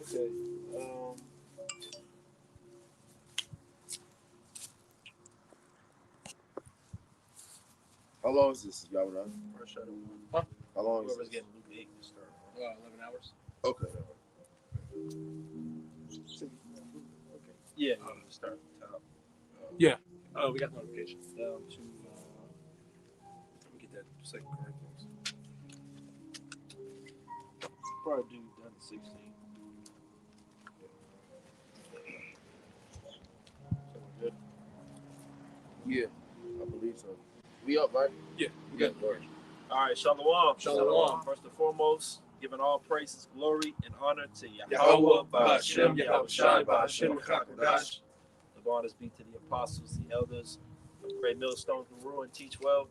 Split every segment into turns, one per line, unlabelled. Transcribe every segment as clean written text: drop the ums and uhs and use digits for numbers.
Okay.
How long is this? Y'all know?
First shadow one.
Huh?
How long is
Whoever's
this?
getting Luke 8 can start.
11 hours.
Okay.
Yeah, you start at the top.
Yeah. Oh, we got notification.
Down to
Let me get that Second Corinthians.
probably do down to 16. So we're good.
Yeah, I believe so. We up, right?
Yeah.
We got the word.
All right, Shalom.
Shalom.
First and foremost, giving all praises, glory, and honor to
Yahweh,
Ba'ashem,
Yahweh Shai, Ba'ashem, Chakadash.
The honors be to the apostles, the elders, of great millstone who rule and teach well.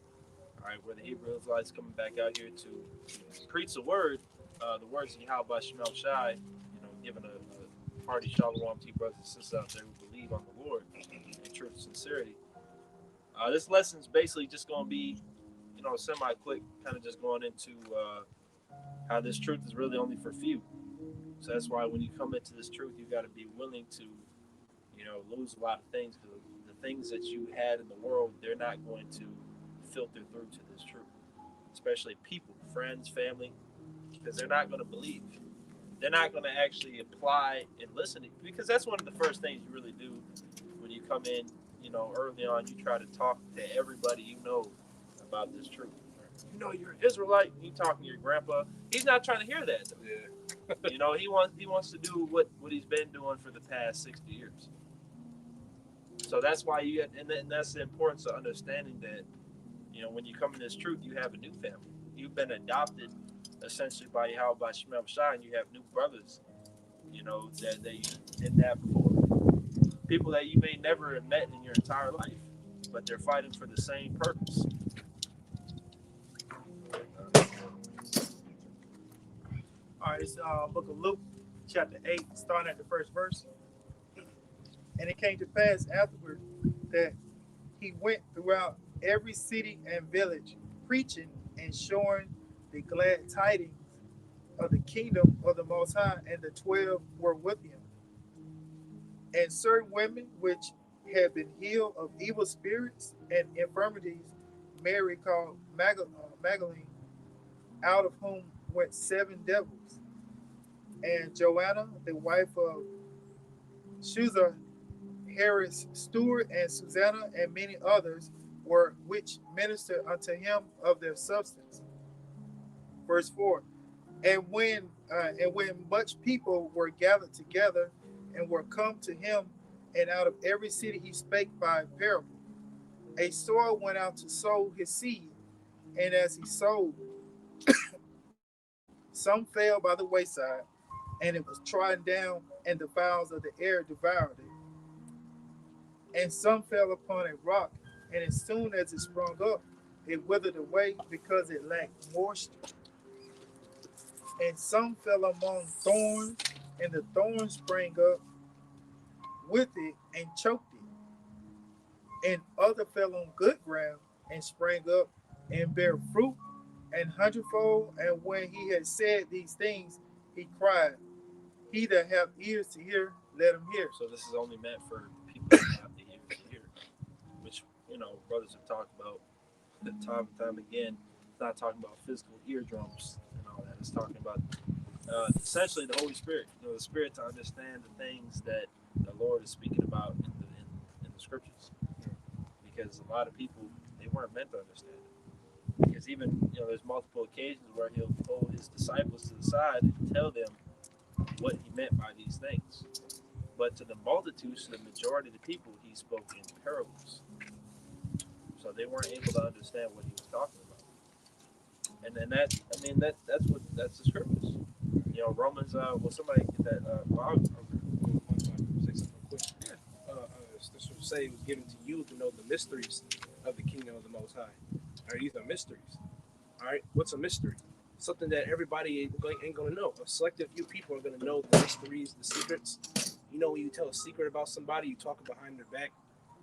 All right, we're the Hebrew Israelites coming back out here to preach the word, the words of Yahweh Ba'ashem Shai, giving a hearty shalom to you brothers and sisters out there who believe on the Lord in truth and sincerity. This lesson is basically just going to be, semi-quick, kind of just going into how this truth is really only for few. So that's why when you come into this truth, you got to be willing to, lose a lot of things, because the things that you had in the world, they're not going to filter through to this truth, especially people, friends, family, because they're not going to believe. They're not going to actually apply and listen, because that's one of the first things you really do when you come in. Early on, you try to talk to everybody you know about this truth. You're an Israelite. You talking to your grandpa. He's not trying to hear that.
Yeah.
He wants to do what he's been doing for the past 60 years. So that's why and that's the importance of understanding that, when you come in this truth, you have a new family. You've been adopted essentially by Yahweh Ba'ashem Shai, and you have new brothers, that you didn't have before. People that you may never have met in your entire life, but they're fighting for the same purpose.
All right, it's Book of Luke, chapter 8, starting at the first verse. And it came to pass afterward that he went throughout every city and village, preaching and showing the glad tidings of the kingdom of the Most High, and the 12 were with him. And certain women which had been healed of evil spirits and infirmities, Mary called Magdalene, out of whom went 7 devils, and Joanna, the wife of Shuzah, Herod's steward, and Susanna, and many others were which ministered unto him of their substance. Verse 4. And when much people were gathered together and were come to him, and out of every city he spake by parable. A sower went out to sow his seed, and as he sowed, some fell by the wayside, and it was trodden down, and the fowls of the air devoured it. And some fell upon a rock, and as soon as it sprung up, it withered away, because it lacked moisture. And some fell among thorns, and the thorns sprang up with it and choked it. And other fell on good ground, and sprang up and bare fruit and hundredfold. And when he had said these things, he cried, He that hath ears to hear, let him hear.
So this is only meant for people that have the ears to hear, which, brothers have talked about time and time again. It's not talking about physical eardrums and all that. It's talking about essentially the Holy Spirit, the Spirit to understand the things that the Lord is speaking about in the scriptures. Because a lot of people, they weren't meant to understand it. Because even, there's multiple occasions where he'll pull his disciples to the side and tell them what he meant by these things. But to the multitudes, to the majority of the people, he spoke in parables. So they weren't able to understand what he was talking about. And then that's the scriptures. Romans, somebody get that,
I'll say something quick. This would say it was given to you to know the mysteries of the kingdom of the Most High. All right, these are mysteries. All right, what's a mystery? Something that everybody ain't going to know. A selective few people are going to know the mysteries, the secrets. When you tell a secret about somebody, you talk behind their back,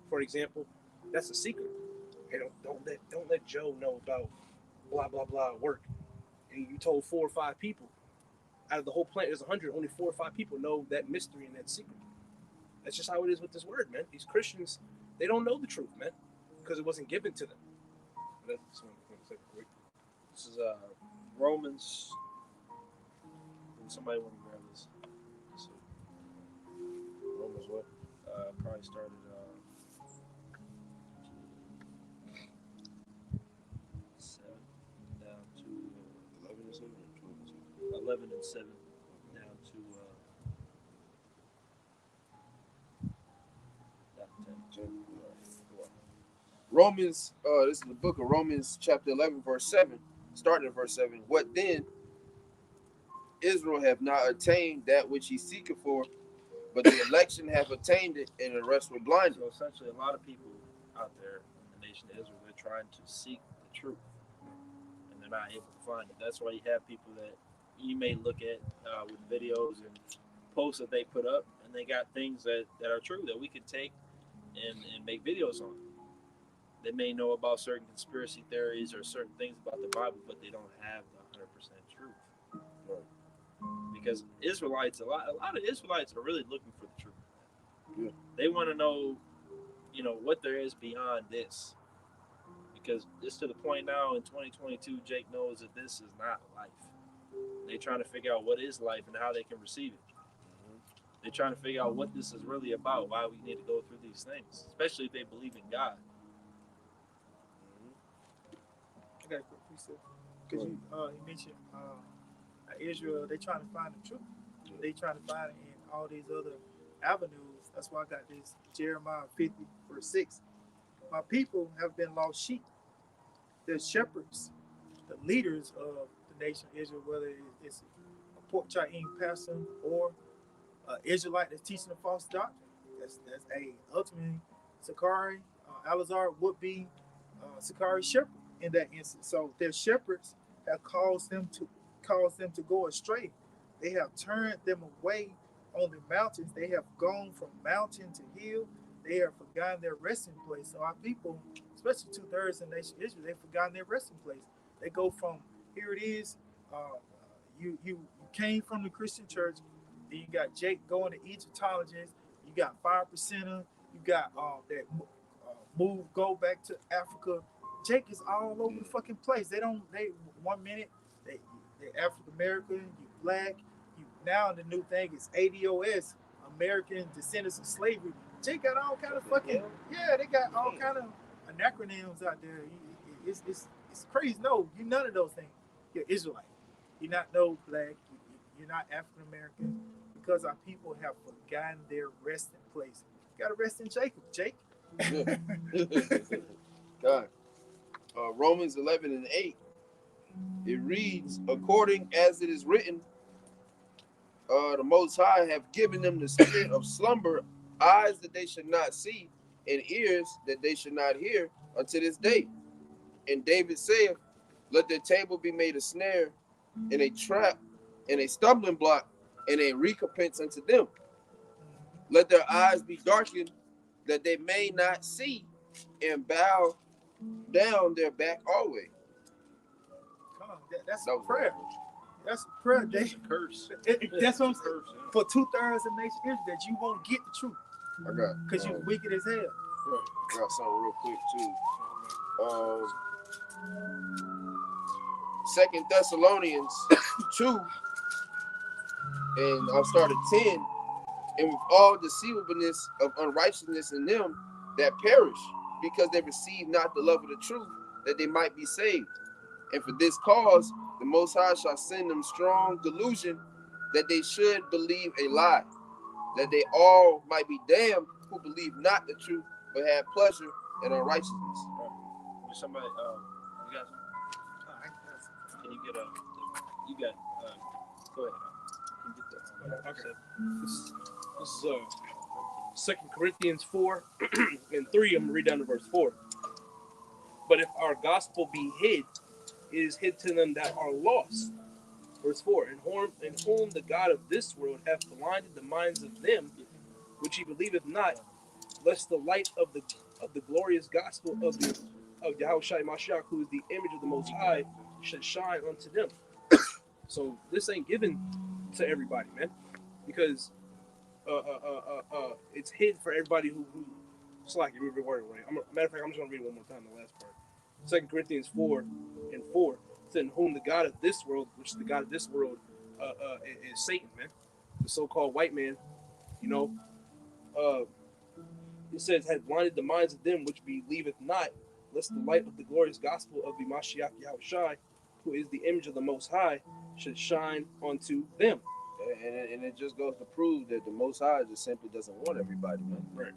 for example, that's a secret. Hey, don't let Joe know about blah blah blah at work, and you told 4 or 5 people. out of the whole planet, there's 100, only 4 or 5 people know that mystery and that secret. That's just how it is with this word, man. These Christians, they don't know the truth, man, because it wasn't given to them. That's one second, quick.
This is Romans. Somebody want to grab this? So,
Romans what?
probably started 7 down to
11 or something?
11 and 7 down to down to 10.
Romans, this is the book of Romans, chapter 11, verse 7, starting at verse 7. What then? Israel have not attained that which he seeketh for, but the election have attained it, and the rest were blinded.
So essentially, a lot of people out there in the nation of Israel, they're trying to seek the truth, and they're not able to find it. That's why you have people that you may look at with videos and posts that they put up, and they got things that are true that we could take and make videos on. They may know about certain conspiracy theories or certain things about the Bible, but they don't have the 100% truth. Because Israelites, a lot of Israelites are really looking for the truth.
Yeah.
They want to know, what there is beyond this. Because it's to the point now in 2022, Jake knows that this is not life. They're trying to figure out what is life and how they can receive it. They're trying to figure out what this is really about, why we need to go through these things, especially if they believe in God.
I got a quick piece because you mentioned Israel. They trying to find the truth. They trying to find it in all these other avenues. That's why I got this Jeremiah 50 verse 6. My people have been lost sheep. They're shepherds, the leaders of the nation of Israel, whether it's a pork chop eating pastor or an Israelite that's teaching a false doctrine. That's ultimately Sakari, Alazar would be Sakari's shepherd in that instance. So their shepherds have caused them to go astray. They have turned them away on the mountains. They have gone from mountain to hill. They have forgotten their resting place. So our people, especially 2/3 of the nation of Israel, they've forgotten their resting place. They go from here it is. You came from the Christian church. Then you got Jake going to Egyptologist. You got 5%er. You got that go back to Africa. Jake is all over the fucking place. They 1 minute they're African American, you black, you now the new thing is ADOS, American Descendants of Slavery. Jake got all kind of fucking they got all kind of acronyms out there. It's crazy. No, you're none of those things. You're Israelite. You're not no black. You're not African American because our people have forgotten their resting place. You got to rest in Jacob, Jake.
God. Romans 11 and 8. It reads, according as it is written, the Most High have given them the spirit of slumber, eyes that they should not see, and ears that they should not hear unto this day. And David saith, let their table be made a snare, and a trap, and a stumbling block, and a recompense unto them. Let their eyes be darkened, that they may not see, and bow down their back always.
Come on, that's a prayer. That's a prayer.
That's a curse.
That's what I'm saying.
Curse, yeah.
For 2/3 of the nation Israel, that you won't get the truth
I got
because you're wicked as hell.
I got something real quick too. 2 Thessalonians 2, and I'll start at 10. And with all deceivableness of unrighteousness in them that perish, because they receive not the love of the truth, that they might be saved. And for this cause, the Most High shall send them strong delusion, that they should believe a lie, that they all might be damned who believe not the truth, but have pleasure in unrighteousness.
Somebody, you guys, can you get you got, go ahead. Can you get
Okay. This is 2 Corinthians 4 and 3. I'm going to read down to verse 4. But if our gospel be hid, it is hid to them that are lost. Verse 4. In whom the God of this world hath blinded the minds of them which he believeth not, lest the light of the glorious gospel of Yahushua Mashiach, who is the image of the Most High, should shine unto them. So this ain't given to everybody, man, because it's hid for everybody who slack. You read the word right. Matter of fact, I'm just gonna read it one more time. The last part, 2 Corinthians 4:4, said, "In whom the God of this world, which the God of this world, is Satan, man, the so-called white man, you know." It says, "Had blinded the minds of them which believeth not, lest the light of the glorious gospel of the Mashiach Yahushai, who is the image of the Most High, should shine onto them."
And it just goes to prove that the Most High just simply doesn't want everybody, man.
Right.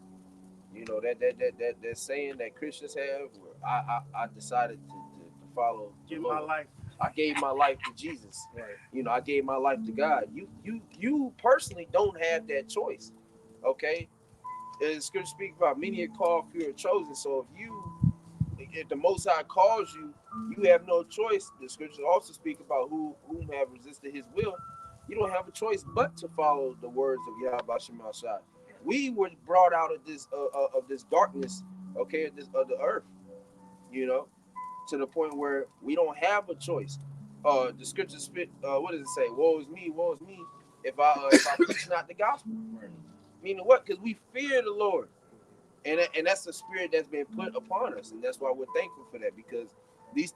You know that saying that Christians have, where I decided to follow.
Give my life.
I gave my life to Jesus.
Right.
You know, I gave my life to God. You personally don't have that choice. Okay? The scripture speaks about many are called, few are chosen. So if the Most High calls you, you have no choice. The scriptures also speak about whom have resisted His will. You don't have a choice but to follow the words of Yahweh Shema Shai. We were brought out of this darkness, okay, of the earth, you know, to the point where we don't have a choice. The scripture what does it say? Woe is me, if I preach not the gospel.
Right.
Meaning what? Because we fear the Lord, and that's the spirit that's been put upon us, and that's why we're thankful for that. Because these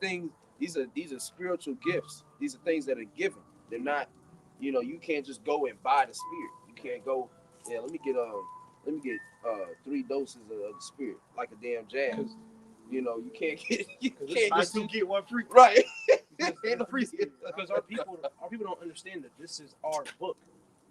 are spiritual gifts. These are things that are given. They're not, you know, you can't just go and buy the spirit. You can't go, yeah, let me get 3 doses of the spirit, like a damn jab. You know, you can't
I
just
do get one free.
right.
Ain't no free because our people don't understand that this is our book.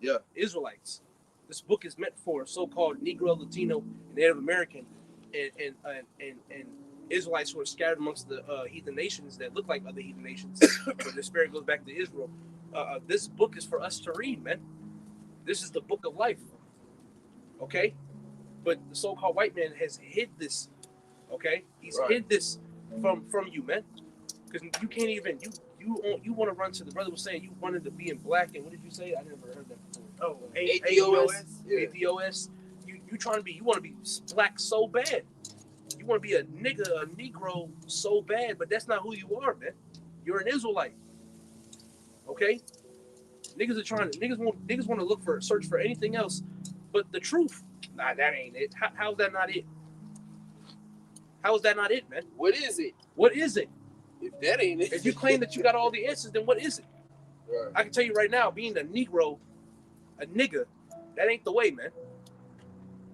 Yeah.
Israelites. This book is meant for so-called Negro, Latino, and Native American, and Israelites who are scattered amongst the heathen nations that look like other heathen nations, but the spirit goes back to Israel. This book is for us to read, man. This is the book of life. Okay? But the so-called white man has hid this. Okay? He's hid this from you, man. Because you can't even you want to run to the brother was saying you wanted to be in black, and what did you say? I never heard that before.
Oh,
ADOS. Yeah.
ADOS. You trying to be, you want to be black so bad. You want to be a Negro so bad, but that's not who you are, man. You're an Israelite. Okay? Niggas want to search for anything else but the truth. Nah, that ain't it. How's that not it? How is that not it, man?
What is it?
What is it?
If that ain't it.
If you claim that you got all the answers, then what is it?
Right.
I can tell you right now, being a Negro, a nigga, that ain't the way, man.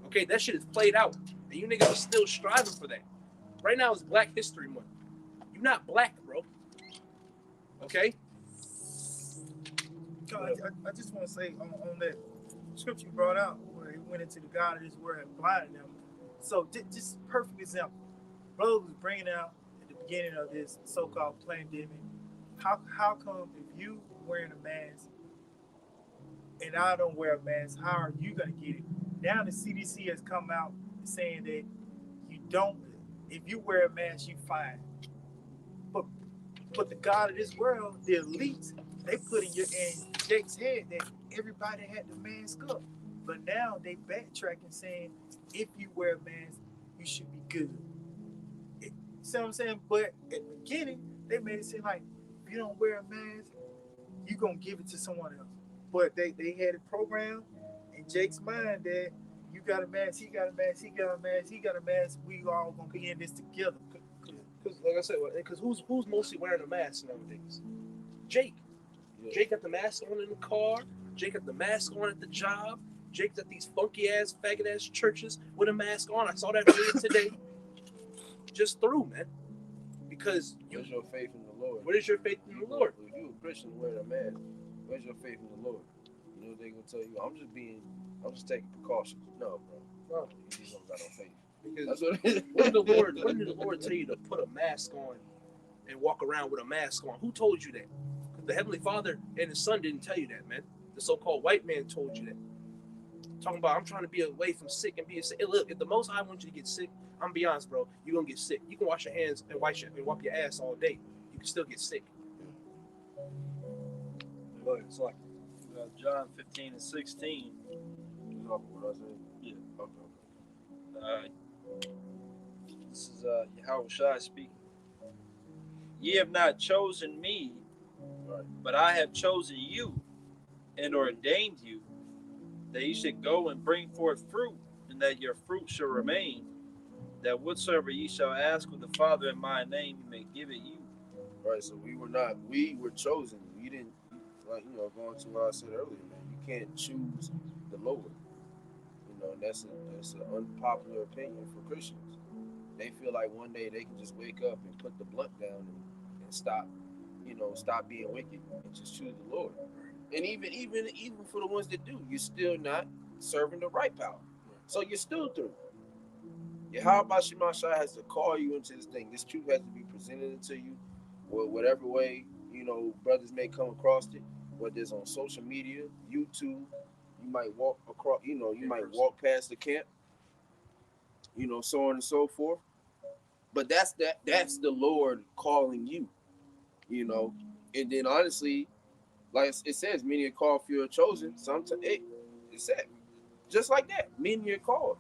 Okay, that shit is played out. And you niggas are still striving for that. Right now is Black History Month. You're not black, bro. Okay?
I just want to say on that scripture you brought out where he went into the God of this world and blinded them. So just perfect example. Brother was bringing out at the beginning of this so-called pandemic. How come if you wearing a mask and I don't wear a mask, how are you gonna get it? Now the CDC has come out saying that you don't. If you wear a mask, you fine. But the God of this world, the elites, they put in Jake's head that everybody had to mask up. But now they backtracking saying if you wear a mask, you should be good. See what I'm saying? But at the beginning, they made it seem like if you don't wear a mask, you're gonna give it to someone else. But they had it programmed in Jake's mind that you got a mask, he got a mask, he got a mask, he got a mask, we all gonna be in this together.
Because like I said, because who's mostly wearing a mask nowadays? Jake.
Yeah.
Jake got the mask on in the car. Jake got the mask on at the job. Jake's at these funky ass, faggot ass churches with a mask on. I saw that video today. Just through, man. Because
Where's your faith in the Lord?
what is your faith in the Lord?
If you a Christian wearing a mask, where's your faith in the Lord? You know what they gonna tell you? I'm just taking precautions. No, bro.
No.
You just don't got no faith.
Because
That's what it is.
when did the Lord tell you to put a mask on and walk around with a mask on? Who told you that? Because the Heavenly Father and His Son didn't tell you that, man. The so-called white man told you that. Talking about I'm trying to be away from sick and being sick. Hey, look, if the Most High wants you to get sick, I'm gonna be honest, bro. You're gonna get sick. You can wash your hands and wipe your ass all day. You can still get sick. Go ahead, so
John 15:16.
What I said?
Yeah.
Okay.
This is Yahweh Shai speaking. Ye have not chosen me,
Right.
but I have chosen you and ordained you that ye should go and bring forth fruit, and that your fruit shall remain, that whatsoever ye shall ask of the Father in my name, he may give it you.
Right. So we were chosen. We didn't, like, going to what I said earlier, man. You can't choose the Lord. And that's an unpopular opinion for Christians. They feel like one day they can just wake up and put the blunt down and stop, stop being wicked and just choose the Lord. And even for the ones that do, you're still not serving the right power. So you're still through. Yahweh Shemashai has to call you into this thing. This truth has to be presented to you, or whatever way, brothers may come across it, whether it's on social media, YouTube. You might walk across, you might walk past the camp, so on and so forth. But that's the Lord calling you, And then honestly, like it says, many are called, few are chosen. Sometimes it said just like that. Many are called.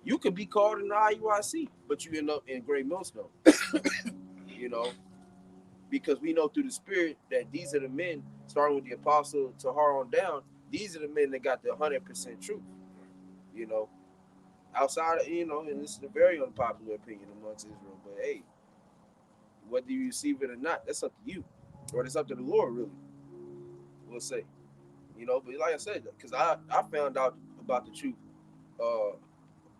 You could be called in the IUIC, but you end up in Great Millstone. Because we know through the Spirit that these are the men, starting with the apostle Tahar on down, these are the men that got the 100% truth. Outside of, and this is a very unpopular opinion amongst Israel, but hey, whether you receive it or not, that's up to you, or it's up to the Lord, really. We'll say, but like I said, because I found out about the truth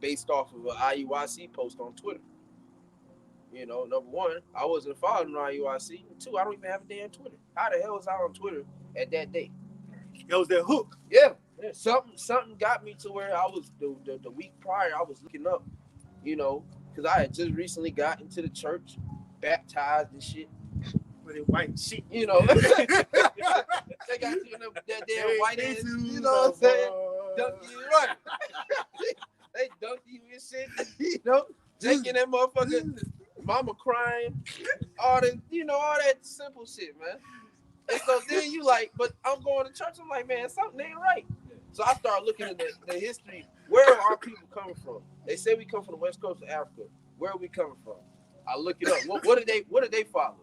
based off of an IUIC post on Twitter. Number one, I wasn't following IUIC. Two, I don't even have a damn Twitter. How the hell was I on Twitter at that day?
It was that hook.
Yeah. Something got me to where I was the week prior. I was looking up, because I had just recently got into the church, baptized and shit.
With a white sheet.
They got you in that damn white ass. You know what I'm saying? Dunk you right. They dunk you and shit. Taking that motherfucker, mama crying, all that simple shit, man. And so then you like, but I'm going to church. I'm like, man, something ain't right. So I start looking at the history. Where are our people coming from? They say we come from the west coast of Africa. Where are we coming from? I look it up. What did they follow?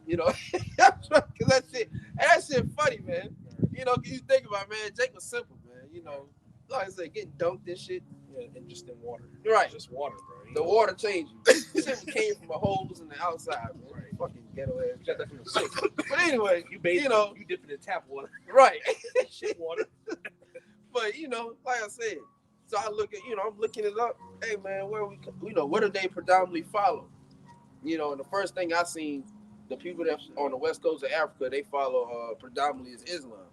Because that shit funny, man. You think about, man, Jake was simple, man. Like I said, getting dunked and shit.
Yeah, and just in water.
Right.
Just water, bro.
The water changed you. Shit came from a holes in the outside, man.
Right.
Fucking ghetto ass.
You got that from the sink.
But anyway,
you dip it in tap water.
Right.
Shit water.
But like I said, so I look at, I'm looking it up. Hey man, what do they predominantly follow? And the first thing I seen, the people that on the west coast of Africa, they follow predominantly is Islam.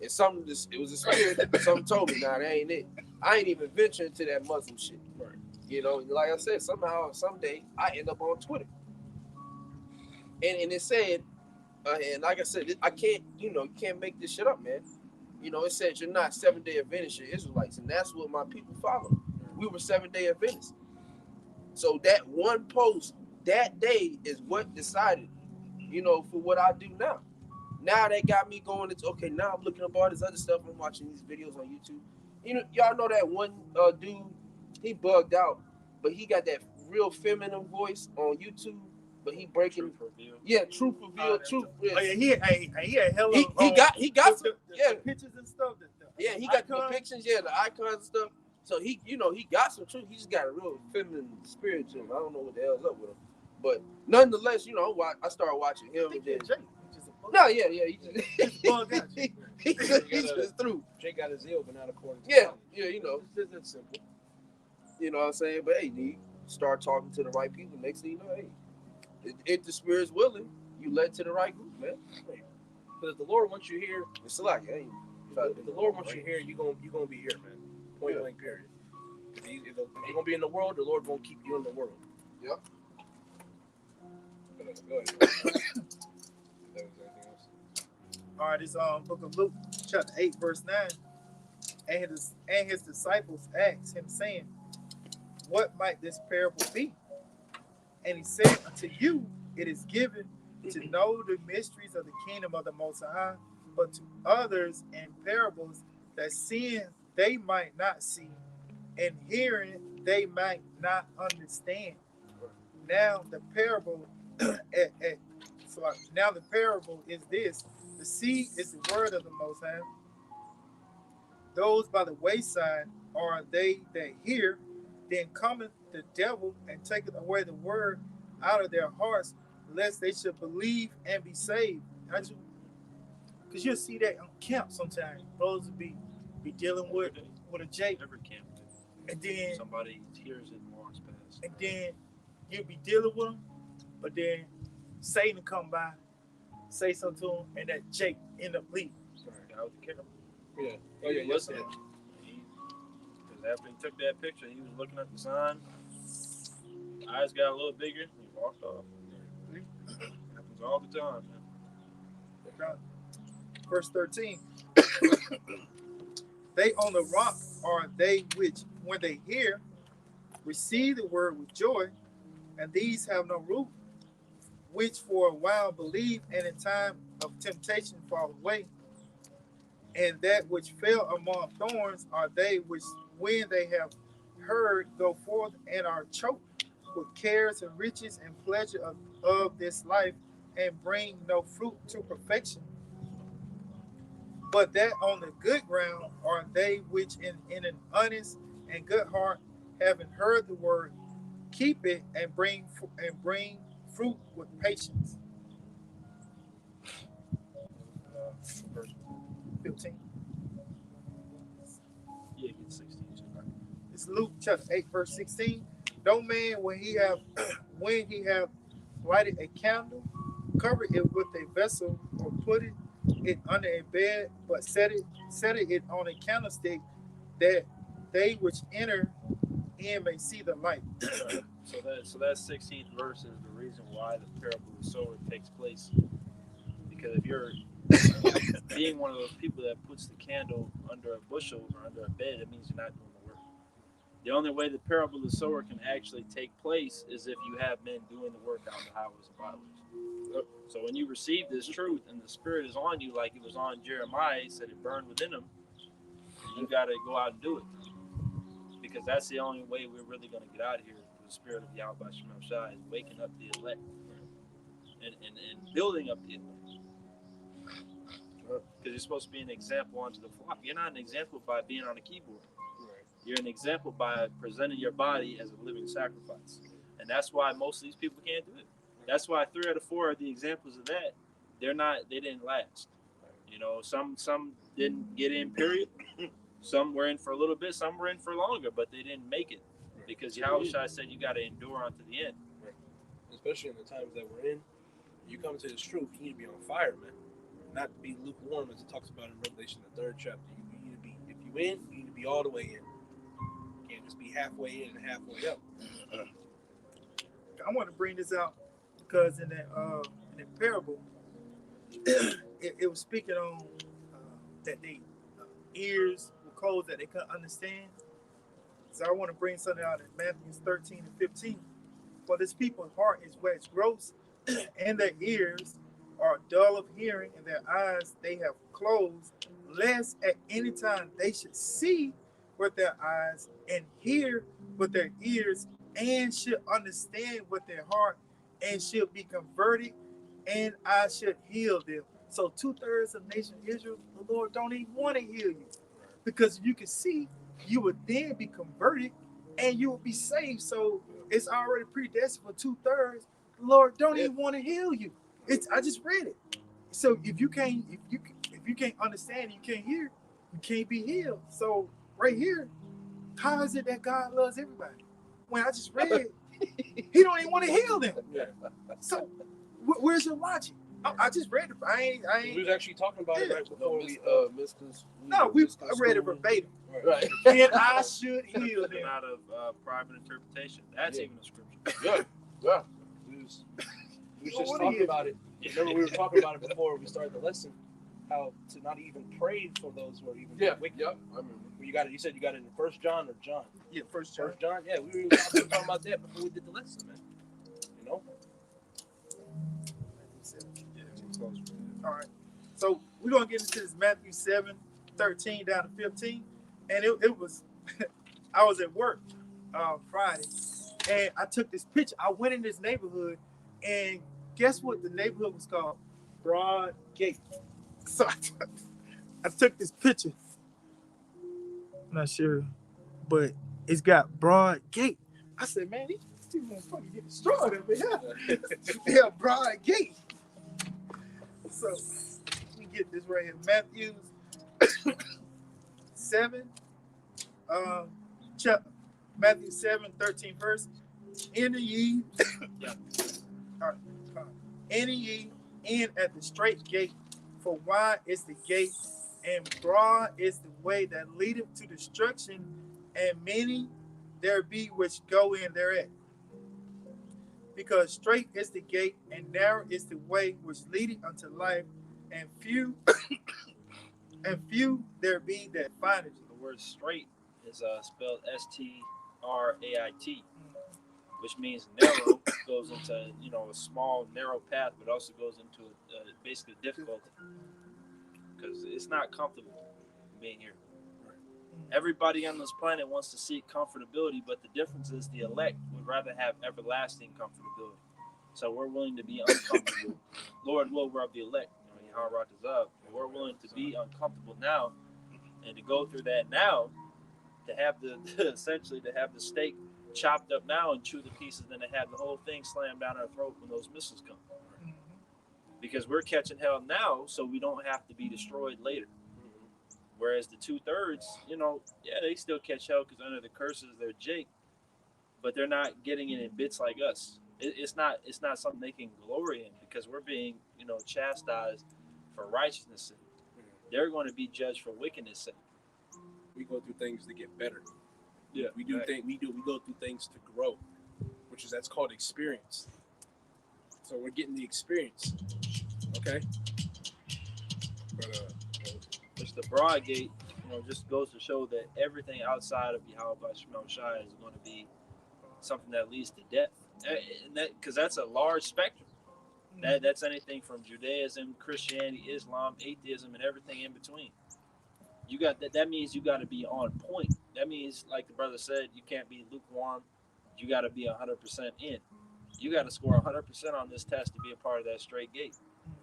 And it was a spirit. Something told me, nah, that ain't it. I ain't even venture into that Muslim shit.
Right.
Like I said, someday I end up on Twitter. And it said, and like I said, I can't, you can't make this shit up, man. It said you're not 7-day Adventists, you're Israelites, and that's what my people follow. We were 7-day Adventists. So that one post that day is what decided, for what I do now. Now they got me going. It's okay. Now I'm looking up all this other stuff. I'm watching these videos on YouTube. Y'all know that one dude, he bugged out, but he got that real feminine voice on YouTube. But he breaking, truth reveal, truth.
Oh yeah, he had hella.
He got some,
pictures and stuff.
Yeah, he got the depictions, the icons and stuff. So he got some truth. He just got a real feminine spirit to him. I don't know what the hell's up with him, but nonetheless, I started watching him. No, yeah, he just through.
Jake got his ill, but not according to
It's simple. You know what I'm saying? But hey, you start talking to the right people. Next thing you know, hey, if the spirit's willing, you led to the right group, man.
But if the Lord wants you here,
it's like, hey,
if the Lord wants you here, you're gonna be here, man. Point blank, period. If you're gonna be in the world, the Lord won't keep you in the world.
Yep.
Go ahead.
All right, it's book of Luke, chapter 8, verse 9. And his disciples asked him, saying, what might this parable be? And he said, unto you it is given to know the mysteries of the kingdom of the Most High, but to others in parables, that seeing they might not see, and hearing they might not understand. Now the parable now the parable is this: The seed is the word of the Most High. Those by the wayside are they that hear, then cometh the devil and taketh away the word out of their hearts, lest they should believe and be saved. Because you'll see that on camp sometimes. Those will be dealing with a J,
Every camp,
and then
somebody hears it and walks past.
and then you'll be dealing with them, but then Satan come by, say something to him, and that Jake end up leaving.
The guy with the camera.
Yeah. Oh yeah. Yes.
Listen, because after he took that picture, he was looking at the sign. Eyes got a little bigger. He walked off. Happens all the time, man.
Verse 13. They on the rock are they which, when they hear, receive the word with joy, and these have no root, which for a while believe, and in time of temptation fall away. And that which fell among thorns are they which, when they have heard, go forth and are choked with cares and riches and pleasure of this life, and bring no fruit to perfection. But that on the good ground are they which in an honest and good heart, having heard the word, keep it and bring fruit with patience. Verse 15.
Yeah, get 16.
It's Luke chapter 8, verse 16. No man when he have lighted a candle, cover it with a vessel, or put it under a bed, but set it on a candlestick, that they which enter in may see the light.
So that 16th verse is the reason why the parable of the sower takes place. Because if you're being one of those people that puts the candle under a bushel or under a bed, it means you're not doing the work. The only way the parable of the sower can actually take place is if you have men doing the work out in the highways and byways. So when you receive this truth and the Spirit is on you, like it was on Jeremiah, he said it burned within him, you got to go out and do it. Because that's the only way we're really going to get out of here. The Spirit of Yahweh Shemel Shai is waking up the elect and building up the elect. Because you're supposed to be an example unto the flock. You're not an example by being on a keyboard. You're an example by presenting your body as a living sacrifice. And that's why most of these people can't do it. That's why 3 out of 4 are the examples of that. They didn't last. You know, some didn't get in, period. Some were in for a little bit, some were in for longer, but they didn't make it. Because Yahushua said you got to endure unto the end.
Especially in the times that we're in, you come to this truth, you need to be on fire, man. Not to be lukewarm, as it talks about in Revelation, the 3rd chapter. You need to be, if you in, you need to be all the way in. You can't just be halfway in and halfway out.
I want to bring this out because in that parable, it was speaking on that they ears were closed, that they couldn't understand. So I want to bring something out in Matthew 13 and 15. For this people's heart is waxed gross, and their ears are dull of hearing, and their eyes they have closed, lest at any time they should see with their eyes and hear with their ears, and should understand with their heart, and should be converted, and I should heal them. So 2/3 of nation Israel, the Lord don't even want to heal you, because you can see, you would then be converted, and you will be saved. So it's already predestined for 2/3. The Lord don't even want to heal you. I just read it. So if you can't understand, you can't hear, you can't be healed. So right here, how is it that God loves everybody? When I just read, He don't even want to heal them.
Yeah.
So where's your logic? I just read it. I ain't.
We was actually talking about it right before we
I read it verbatim.
Right.
And I should heal
Something
them.
out of private interpretation. That's even a scripture.
Yeah.
We was just talking about it. Remember, we were talking about it before we started the lesson. How to not even pray for those who are even wicked.
Yeah. I remember.
You got it. You said you got it in 1 John or John.
Yeah, First John.
1 John. Yeah, we were talking about that before we did the lesson, man. You know.
All right. So we're gonna get into this Matthew 7:13 down to 15. And it was I was at work Friday, and I took this picture. I went in this neighborhood, and guess what the neighborhood was called? Broad Gate. So I took this picture. I'm not sure, but it's got Broad Gate. I said, man, these motherfuckers get destroyed up here. Yeah, Broad Gate. So we get this right here. Matthew 7, Matthew 7:13 verse. Enter ye,
Yeah.
enter ye in at the straight gate, for wide is the gate, and broad is the way that leadeth to destruction, and many there be which go in thereat. Because straight is the gate, and narrow is the way which leadeth unto life, and few there be that find it.
The word straight is spelled Strait, which means narrow. Goes into a small narrow path, but also goes into basically difficulty because it's not comfortable being here. Everybody on this planet wants to seek comfortability, but the difference is the elect would rather have everlasting comfortability. So we're willing to be uncomfortable. Lord, we're of the elect. We're willing to be uncomfortable now, and to go through that now, to have essentially to have the steak chopped up now and chew the pieces, than to have the whole thing slammed down our throat when those missiles come. Because we're catching hell now, so we don't have to be destroyed later. Whereas the 2/3, they still catch hell because under the curses they're Jake, but they're not getting it in bits like us. It's not something they can glory in because we're being chastised for righteousness' sake. They're going to be judged for wickedness' sake.
We go through things to get better.
Yeah,
we go through things to grow, that's called experience. So we're getting the experience. Okay. But
which the broad gate, just goes to show that everything outside of Yahweh Shemel Shai is going to be something that leads to death. And because that's a large spectrum. That's anything from Judaism, Christianity, Islam, atheism, and everything in between. You got that. That means you got to be on point. That means, like the brother said, you can't be lukewarm. You got to be 100% in. You got to score 100% on this test to be a part of that straight gate.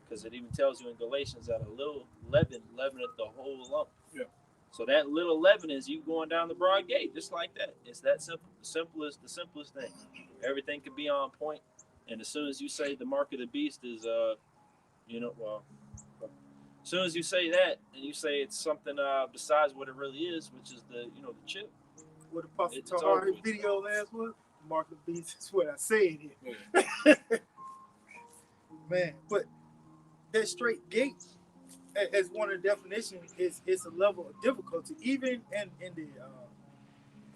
Because it even tells you in Galatians that a little leaven leaveneth the whole lump.
Yeah.
So that little leaven is you going down the broad gate, just like that. It's that simple. The simplest thing. Everything can be on point. And as soon as you say the mark of the beast is, as soon as you say that and you say it's something besides what it really is, which is the chip.
What Apostle Tahari video last month, mark of the beast is what I said here. Man, but that straight gate, as one of the definitions, is a level of difficulty. Even in the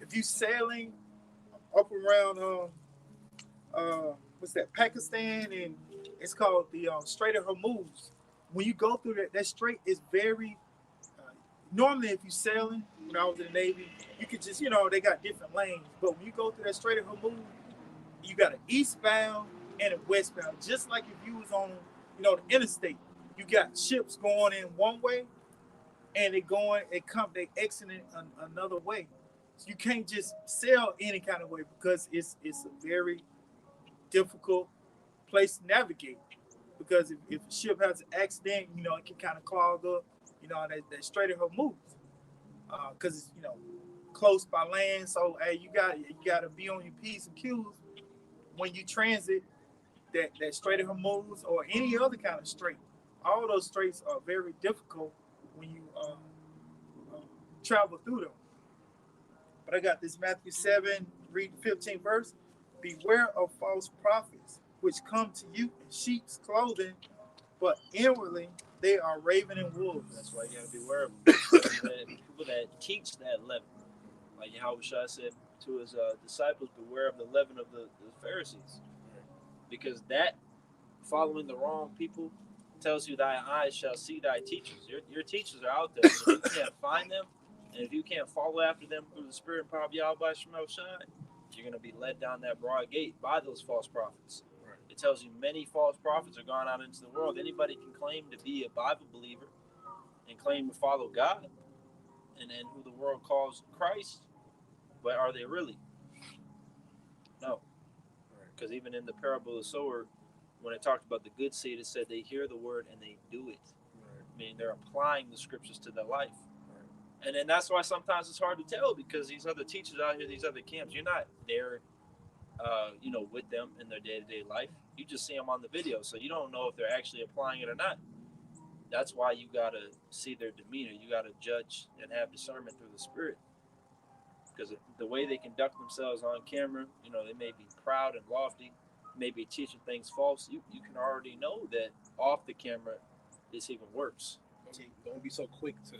if you sailing up around what's that, Pakistan, and it's called the Strait of Hormuz. When you go through that strait is very normally if you sailing. When I was in the Navy, you could just they got different lanes, but when you go through that Strait of Hormuz, you got an eastbound and a westbound, just like if you was on the interstate. You got ships going in one way, and they exiting another way. So you can't just sail any kind of way because it's a very difficult place to navigate. Because if a ship has an accident, it can kind of clog up, that Strait of Hormuz. Because it's close by land, so hey, you got to be on your P's and Q's when you transit that Strait of Hormuz or any other kind of strait. All those straits are very difficult when you travel through them. But I got this Matthew 7, read the 15th verse. Beware of false prophets, which come to you in sheep's clothing, but inwardly they are ravening wolves.
That's why you got to beware of people that teach that leaven. Like Yahweh Shai said to his disciples, beware of the leaven of the Pharisees. Because that, following the wrong people, tells you thy eyes shall see thy teachers. Your teachers are out there. So if you can't find them, and if you can't follow after them through the spirit and power of Yahweh Shemel Shai, you're going to be led down that broad gate by those false prophets. Right. It tells you many false prophets are gone out into the world. Anybody can claim to be a Bible believer and claim to follow God and who the world calls Christ, but are they really? No. Because even in the parable of the sower, when it talked about the good seed, it said they hear the word and they do it. Right. meaning they're applying the scriptures to their life. And then that's why sometimes it's hard to tell, because these other teachers out here, these other camps, you're not there, with them in their day-to-day life. You just see them on the video, so you don't know if they're actually applying it or not. That's why you gotta see their demeanor. You gotta judge and have discernment through the Spirit, because the way they conduct themselves on camera, they may be proud and lofty, may be teaching things false. You can already know that off the camera it's even worse.
Don't be so quick to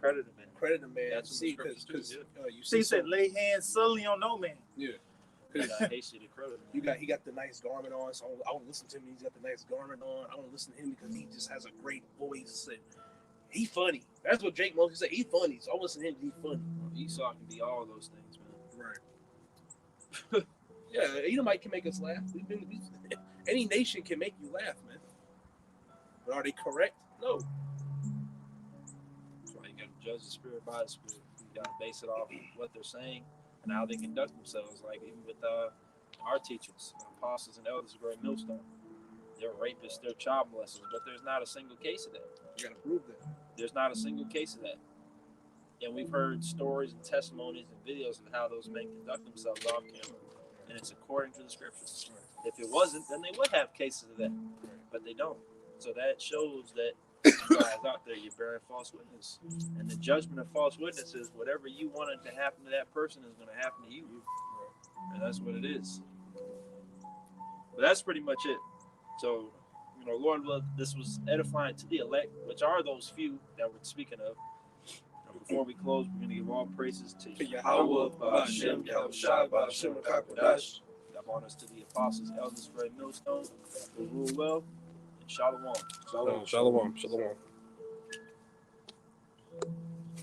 Credit a man.
credit a man.
That's
See,
what the scriptures
because you
He
see,
said, lay hands subtly on no man.
yeah.
And I hasty to credit a man.
He got the nice garment on, so I won't listen to him. He's got the nice garment on. I won't listen to him because he just has a great voice. And he funny. That's what Jake Moses said. He funny, so I listen to him. He funny.
Esau can be all those things, man.
Right. Yeah, Edomite can make us laugh. Any nation can make you laugh, man. But are they correct? No.
That's why you got to judge the spirit by the spirit. You got to base it off of what they're saying and how they conduct themselves. Like even with our teachers, apostles and elders of Great Millstone, they're rapists, they're child molesters, but there's not a single case of that.
You gotta prove that.
There's not a single case of that. And we've heard stories and testimonies and videos of how those men conduct themselves off camera, and it's according to the scriptures. If it wasn't, then they would have cases of that, but they don't. So that shows that you guys out there, you're bearing false witness, and the judgment of false witnesses, whatever you wanted to happen to that person is going to happen to you, and that's what it is. But that's pretty much it. So, Lord willing, this was edifying to the elect, which are those few that we're speaking of. And before we close, we're going to give all praises to Yahweh, Ba'ashem, Yahushua, Ba'ashem, Kakadash. Give honors to the apostles, elders, Great Millstone, who rule well, and Shalom.
Shalom.